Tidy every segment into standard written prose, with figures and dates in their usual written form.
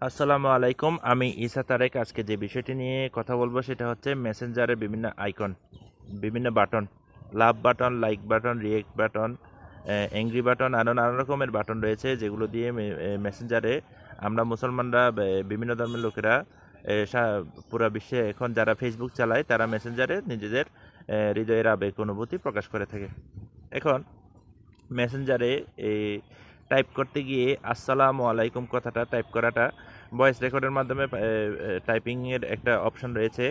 আসসালামু আলাইকুম। আমি ঈসা তারেক। আজকে যে বিষয়টি নিয়ে কথা বলবো সেটা হচ্ছে মেসেঞ্জারের বিভিন্ন আইকন, বিভিন্ন button, love button, like button, react button, angry button, আরও নানা রকমের বাটন রয়েছে যেগুলো দিয়ে মেসেঞ্জারে আমরা মুসলমানরা বিভিন্ন ধর্মের লোকেরা পুরো বিশ্বে এখন যারা ফেসবুক চালায় তারা মেসেঞ্জারে নিজেদের হৃদয়ের আবেগ অনুভূতি প্রকাশ করে থাকে। এখন মেসেঞ্জারে এই টাইপ করতে গিয়ে আসসালামু আলাইকুম কথাটা টাইপ করাটা ভয়েস রেকর্ডের মাধ্যমে টাইপিংয়ের একটা অপশন রয়েছে।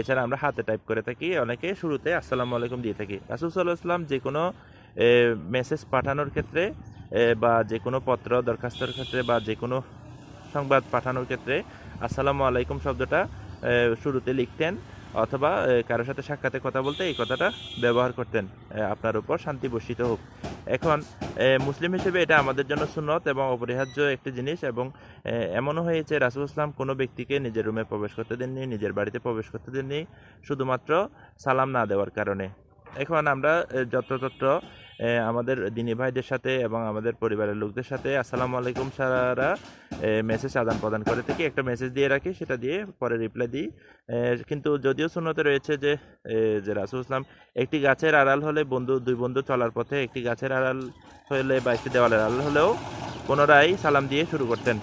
এছাড়া আমরা হাতে টাইপ করে থাকি, অনেকে শুরুতে আসসালামু আলাইকুম দিয়ে থাকি। রাসূল সাল্লাল্লাহু আলাইহি ওয়াসাল্লাম যে কোনো মেসেজ পাঠানোর ক্ষেত্রে বা যে কোনো পত্র দরখাস্তের ক্ষেত্রে বা যে কোনো সংবাদ পাঠানোর ক্ষেত্রে আসসালামু আলাইকুম শব্দটা শুরুতে লিখতেন, অথবা কারোর সাথে সাক্ষাতে কথা বলতে এই কথাটা ব্যবহার করতেন, আপনার উপর শান্তি বর্ষিত হোক। এখন মুসলিম হিসেবে এটা আমাদের জন্য সুন্নত এবং অপরিহার্য একটি জিনিস, এবং এমনও হয়েছে রাসূল ইসলাম কোনো ব্যক্তিকে নিজের রুমে প্রবেশ করতে দেননি, নিজের বাড়িতে প্রবেশ করতে দেননি, শুধুমাত্র সালাম না দেওয়ার কারণে। এখন আমরা যত্রতত্র আমাদের দিনী ভাইদের সাথে এবং আমাদের পরিবারের লোকদের সাথে আসসালামু আলাইকুম সারা মেসেজ আদান প্রদান করে থাকি, একটা মেসেজ দিয়ে রাখি, সেটা দিয়ে পরে রিপ্লাই দিই। কিন্তু যদিও সুন্নতে রয়েছে যে রাসূল ইসলাম একটি গাছের আড়াল হলে দুই বন্ধু চলার পথে একটি গাছের আড়াল হলে বা একটি দেওয়ালের আড়াল হলেও পুনরায় সালাম দিয়ে শুরু করতেন,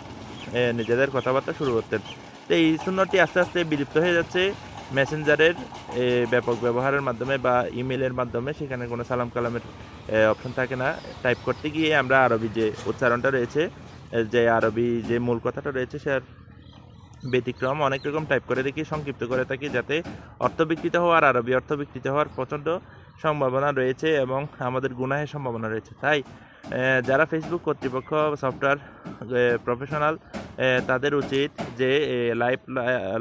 নিজেদের কথাবার্তা শুরু করতেন। তো এই সুন্নতটি আস্তে আস্তে বিলুপ্ত হয়ে যাচ্ছে মেসেঞ্জারের ব্যাপক ব্যবহারের মাধ্যমে বা ইমেলের মাধ্যমে। সেখানে কোনো সালাম কালামের অপশন থাকে না। টাইপ করতে গিয়ে আমরা আরবি যে উচ্চারণটা রয়েছে, যে আরবি যে মূল কথাটা রয়েছে সে ব্যতিক্রম অনেক রকম টাইপ করে দেখি, সংক্ষিপ্ত করে থাকি, যাতে অর্থ বিকৃত হওয়ার আরবি অর্থ বিকৃত হওয়ার প্রচণ্ড সম্ভাবনা রয়েছে এবং আমাদের গুনাহের সম্ভাবনা রয়েছে। তাই যারা ফেসবুক কর্তৃপক্ষ সফটওয়্যার প্রফেশনাল, তাদের উচিত যে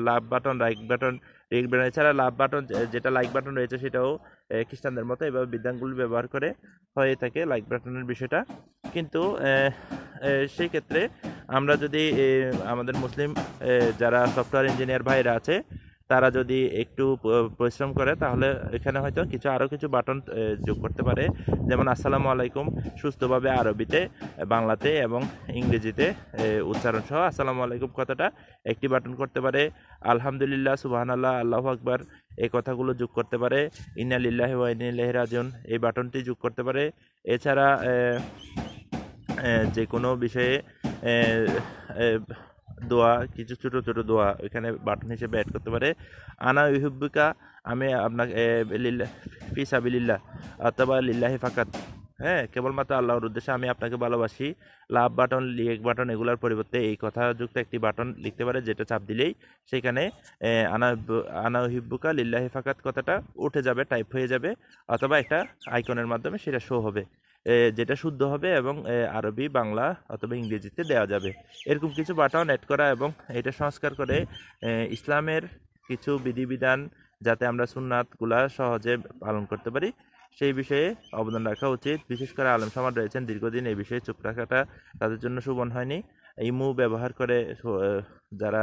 love button, like button, react button, এছাড়া লাভ বাটন যেটা লাইক বাটন রয়েছে সেটাও খ্রিস্টানদের মতো এভাবে বিধানগুলি ব্যবহার করে হয়ে থাকে লাইক বাটনের বিষয়টা। কিন্তু সেই ক্ষেত্রে আমরা যদি আমাদের মুসলিম যারা সফটওয়্যার ইঞ্জিনিয়ার ভাইরা আছে তারা যদি একটু পরিশ্রম করে তাহলে এখানে হয়তো আরও কিছু বাটন যোগ করতে পারে, যেমন আসসালামু আলাইকুম সুস্থভাবে আরবিতে, বাংলাতে এবং ইংরেজিতে উচ্চারণ সহ আসসালামু আলাইকুম কথাটা একটি বাটন করতে পারে। আলহামদুলিল্লাহ, সুবহানাল্লাহ, আল্লাহু আকবার এই কথাগুলো যোগ করতে পারে। ইন্না লিল্লাহি ওয়া ইন্না ইলাইহি রাজিউন এই বাটনটি যোগ করতে পারে। এছাড়া যে কোনো বিষয়ে দোয়া, কিছু ছোট ছোট দোয়া এখানে বাটন হিসেবে অ্যাড করতে পারে। আনা ইউহিব্বুকা, আমি আপনাকে ফি সাবিলিল্লাহ অথবা লিল্লাহি ফাকাত, হ্যাঁ কেবলমাত্র আল্লাহর উদ্দেশ্যে আমি আপনাকে ভালোবাসি। লাভ বাটন, লিয়েক বাটন এগুলোর পরিবর্তে এই কথাযুক্ত একটি বাটন লিখতে পারে, যেটা চাপ দিলেই সেখানে আনা ইউহিব্বুকা লিল্লাহি ফাকাত কথাটা উঠে যাবে, টাইপ হয়ে যাবে, অথবা একটা আইকনের মাধ্যমে সেটা শো হবে, যেটা শুদ্ধ হবে এবং আরবি, বাংলা অথবা ইংরেজিতে দেওয়া যাবে। এরকম কিছু বাটন অ্যাড করা এবং এটা সংস্কার করে ইসলামের কিছু বিধিবিধান যাতে আমরা সুন্নাতগুলা সহজে পালন করতে পারি সেই বিষয়ে অবদান রাখা উচিত। বিশেষ করে আলেম সমাজ রয়েছেন দীর্ঘদিন এই বিষয়ে চুপ রাখাটা তাদের জন্য শোভন হয়নি। ইমু ব্যবহার করে যারা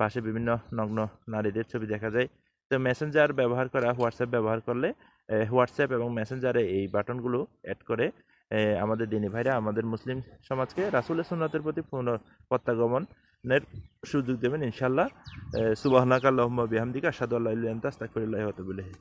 পাশে বিভিন্ন নগ্ন নারীদের ছবি দেখা যায়। তো মেসেঞ্জার ব্যবহার করা, হোয়াটসঅ্যাপ ব্যবহার করলে হোয়াটসঅ্যাপ এবং মেসেঞ্জারে এই বাটনগুলো অ্যাড করে আমাদের দিনী ভাইরা আমাদের মুসলিম সমাজকে রাসূলের সুন্নতের প্রতি প্রত্যাগমনের সুযোগ দেবেন ইনশাআল্লাহ। সুবহানাকা আল্লাহুম্মা বিহামদিকা আশহাদু আল্লা ইলাহা ইল্লা আনতা আস্তাগফিরুল্লাহ ওয়া আতুবু ইলাইহি।